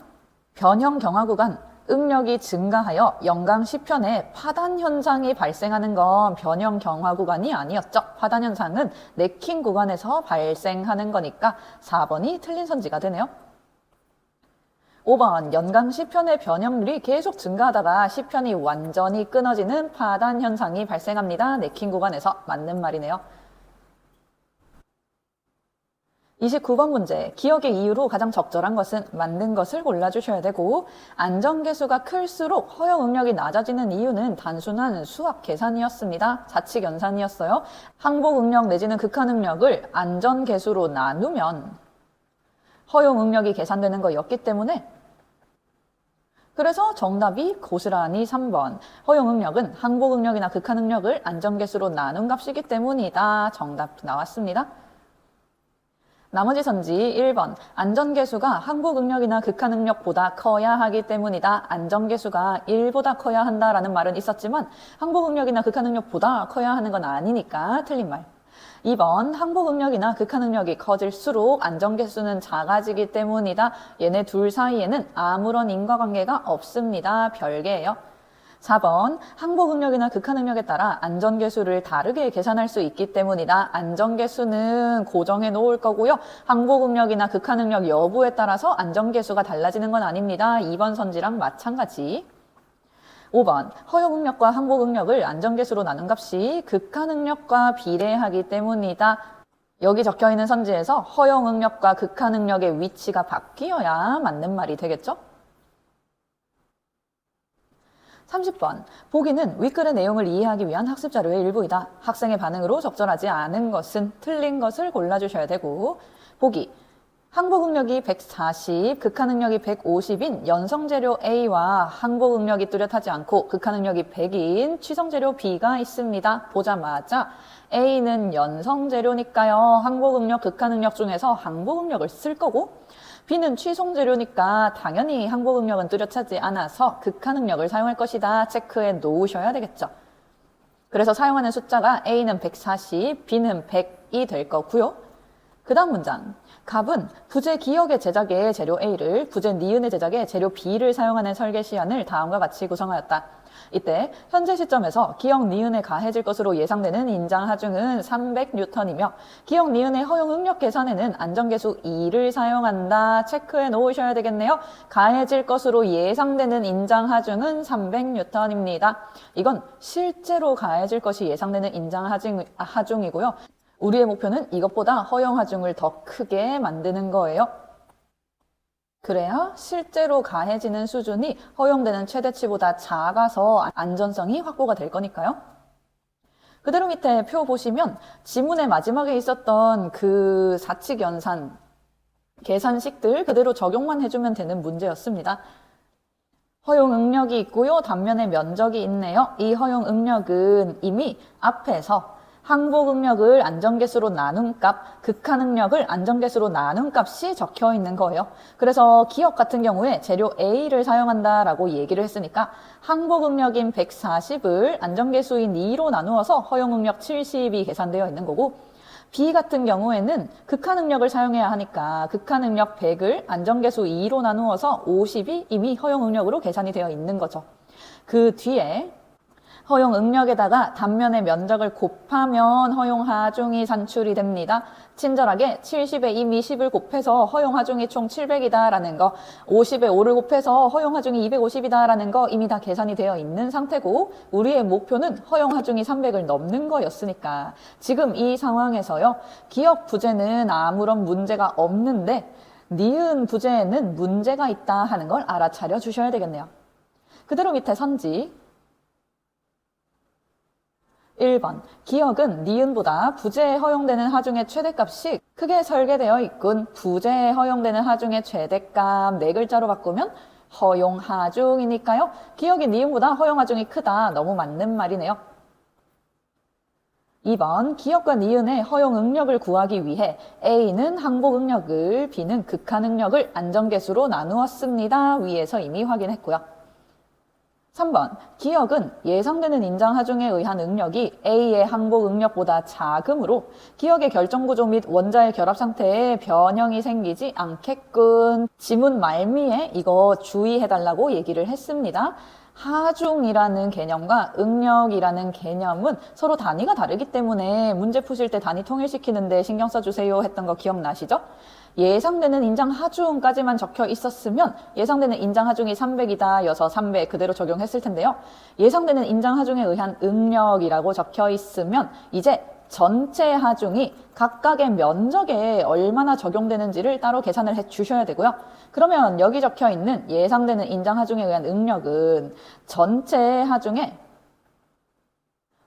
변형 경화 구간, 응력이 증가하여 연강 C편에 파단 현상이 발생하는 건 변형 경화 구간이 아니었죠. 파단 현상은 네킹 구간에서 발생하는 거니까 4번이 틀린 선지가 되네요. 5번 연강 C편의 변형률이 계속 증가하다가 C편이 완전히 끊어지는 파단 현상이 발생합니다. 네킹 구간에서 맞는 말이네요. 29번 문제. 기억의 이유로 가장 적절한 것은 맞는 것을 골라주셔야 되고, 안전계수가 클수록 허용 응력이 낮아지는 이유는 단순한 수학 계산이었습니다. 사칙 연산이었어요. 항복 응력 내지는 극한 응력을 안전계수로 나누면 허용 응력이 계산되는 거였기 때문에, 그래서 정답이 고스란히 3번. 허용 응력은 항복 응력이나 극한 응력을 안전계수로 나눈 값이기 때문이다. 정답 나왔습니다. 나머지 선지 1번. 안전계수가 항복 응력이나 극한 응력보다 커야 하기 때문이다. 안전계수가 1보다 커야 한다라는 말은 있었지만 항복 응력이나 극한 응력보다 커야 하는 건 아니니까 틀린 말. 2번 항복 응력이나 극한 응력이 커질수록 안전계수는 작아지기 때문이다. 얘네 둘 사이에는 아무런 인과관계가 없습니다. 별개예요. 4번 항복 응력이나 극한 응력에 따라 안전계수를 다르게 계산할 수 있기 때문이다. 안전계수는 고정해 놓을 거고요. 항복 응력이나 극한 응력 여부에 따라서 안전계수가 달라지는 건 아닙니다. 2번 선지랑 마찬가지. 5번 허용 응력과 항복 응력을 안전계수로 나눈 값이 극한 응력과 비례하기 때문이다. 여기 적혀있는 선지에서 허용 응력과 극한 응력의 위치가 바뀌어야 맞는 말이 되겠죠? 30번 보기는 윗글의 내용을 이해하기 위한 학습자료의 일부이다. 학생의 반응으로 적절하지 않은 것은 틀린 것을 골라주셔야 되고, 보기 항복 응력이 140, 극한 응력이 150인 연성재료 A와 항복 응력이 뚜렷하지 않고 극한 응력이 100인 취성재료 B가 있습니다. 보자마자 A는 연성재료니까요. 항복 응력, 극한 응력 중에서 항복 응력을 쓸 거고, B는 취성재료니까 당연히 항복 응력은 뚜렷하지 않아서 극한 응력을 사용할 것이다. 체크해 놓으셔야 되겠죠. 그래서 사용하는 숫자가 A는 140, B는 100이 될 거고요. 그 다음 문장. 갑은 부재 기역의 제작에 재료 A를, 부재 니은의 제작에 재료 B를 사용하는 설계 시안을 다음과 같이 구성하였다. 이때 현재 시점에서 기역 니은에 가해질 것으로 예상되는 인장 하중은 300N이며 기역 니은의 허용 응력 계산에는 안전계수 2를 사용한다. 체크해 놓으셔야 되겠네요. 가해질 것으로 예상되는 인장 하중은 300N입니다. 이건 실제로 가해질 것이 예상되는 인장 하중이고요. 우리의 목표는 이것보다 허용 하중을 더 크게 만드는 거예요. 그래야 실제로 가해지는 수준이 허용되는 최대치보다 작아서 안전성이 확보가 될 거니까요. 그대로 밑에 표 보시면 지문의 마지막에 있었던 그 사칙 연산 계산식들 그대로 적용만 해주면 되는 문제였습니다. 허용 응력이 있고요. 단면에 면적이 있네요. 이 허용 응력은 이미 앞에서 항복 응력을 안전계수로 나눈 값, 극한 응력을 안전계수로 나눈 값이 적혀 있는 거예요. 그래서 기업 같은 경우에 재료 A를 사용한다라고 얘기를 했으니까 항복 응력인 140을 안전계수인 2로 나누어서 허용 응력 70이 계산되어 있는 거고, B 같은 경우에는 극한 응력을 사용해야 하니까 극한 응력 100을 안전계수 2로 나누어서 50이 이미 허용 응력으로 계산이 되어 있는 거죠. 그 뒤에 허용 응력에다가 단면의 면적을 곱하면 허용 하중이 산출이 됩니다. 친절하게 70에 이미 10을 곱해서 허용 하중이 총 700이다라는 거, 50에 5를 곱해서 허용 하중이 250이다라는 거 이미 다 계산이 되어 있는 상태고, 우리의 목표는 허용 하중이 300을 넘는 거였으니까 지금 이 상황에서요, 기억 부재는 아무런 문제가 없는데 니은 부재에는 문제가 있다 하는 걸 알아차려 주셔야 되겠네요. 그대로 밑에 선지 1번, 기억은 니은보다 부재에 허용되는 하중의 최대값이 크게 설계되어 있군. 부재에 허용되는 하중의 최대값 네 글자로 바꾸면 허용 하중이니까요. 기억이 니은보다 허용 하중이 크다. 너무 맞는 말이네요. 2번, 기억과 니은의 허용 응력을 구하기 위해 A는 항복 응력을, B는 극한 응력을 안전계수로 나누었습니다. 위에서 이미 확인했고요. 3번, 기억은 예상되는 인장 하중에 의한 응력이 A의 항복 응력보다 작으므로 기억의 결정구조 및 원자의 결합 상태에 변형이 생기지 않겠군. 지문 말미에 이거 주의해달라고 얘기를 했습니다. 하중이라는 개념과 응력이라는 개념은 서로 단위가 다르기 때문에 문제 푸실 때 단위 통일시키는데 신경 써주세요 했던 거 기억나시죠? 예상되는 인장 하중까지만 적혀 있었으면 예상되는 인장 하중이 300이다 여서 300 그대로 적용했을 텐데요. 예상되는 인장 하중에 의한 응력이라고 적혀 있으면 이제 전체 하중이 각각의 면적에 얼마나 적용되는지를 따로 계산을 해 주셔야 되고요. 그러면 여기 적혀 있는 예상되는 인장 하중에 의한 응력은 전체 하중에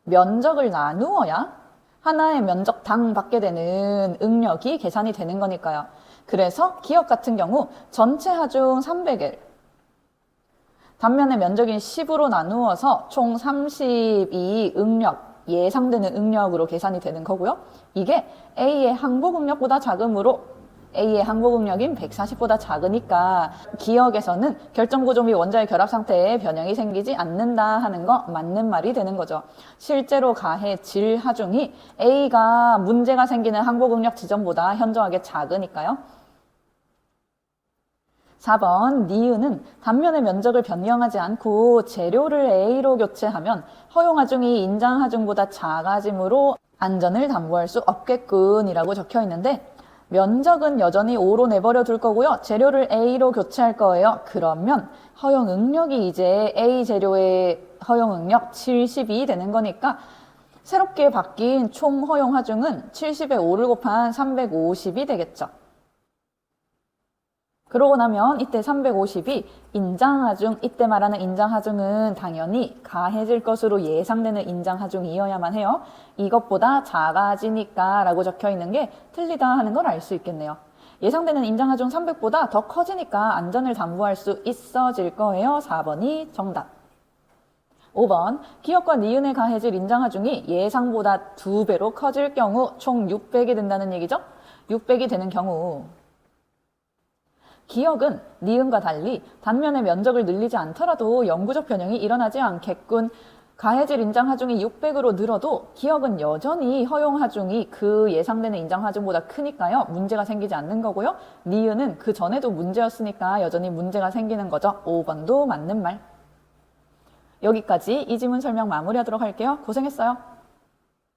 면적을 나누어야 하나의 면적당 받게 되는 응력이 계산이 되는 거니까요. 그래서 기억 같은 경우 전체 하중 300을 단면의 면적인 10으로 나누어서 총 32 응력, 예상되는 응력으로 계산이 되는 거고요. 이게 A의 항복 응력보다 작으므로 A의 항복 응력인 140보다 작으니까 기억에서는 결정구조 및 원자의 결합 상태에 변형이 생기지 않는다 하는 거 맞는 말이 되는 거죠. 실제로 가해질 하중이 A가 문제가 생기는 항복 응력 지점보다 현저하게 작으니까요. 4번, 니은은 단면의 면적을 변경하지 않고 재료를 A로 교체하면 허용 하중이 인장 하중보다 작아지므로 안전을 담보할 수 없겠군 이라고 적혀 있는데, 면적은 여전히 5로 내버려 둘 거고요. 재료를 A로 교체할 거예요. 그러면 허용 응력이 이제 A 재료의 허용 응력 70이 되는 거니까 새롭게 바뀐 총 허용 하중은 70에 5를 곱한 350이 되겠죠. 그러고 나면 이때 350이 인장하중, 이때 말하는 인장하중은 당연히 가해질 것으로 예상되는 인장하중이어야만 해요. 이것보다 작아지니까 라고 적혀 있는 게 틀리다 하는 걸 알 수 있겠네요. 예상되는 인장하중 300보다 더 커지니까 안전을 담보할 수 있어질 거예요. 4번이 정답. 5번, 기억과 니은에 가해질 인장하중이 예상보다 2배로 커질 경우 총 600이 된다는 얘기죠. 600이 되는 경우 기억은 니은과 달리 단면의 면적을 늘리지 않더라도 영구적 변형이 일어나지 않겠군. 가해질 인장 하중이 600으로 늘어도 기억은 여전히 허용 하중이 그 예상되는 인장 하중보다 크니까요. 문제가 생기지 않는 거고요. 니은은 그 전에도 문제였으니까 여전히 문제가 생기는 거죠. 5번도 맞는 말. 여기까지 이 지문 설명 마무리하도록 할게요. 고생했어요.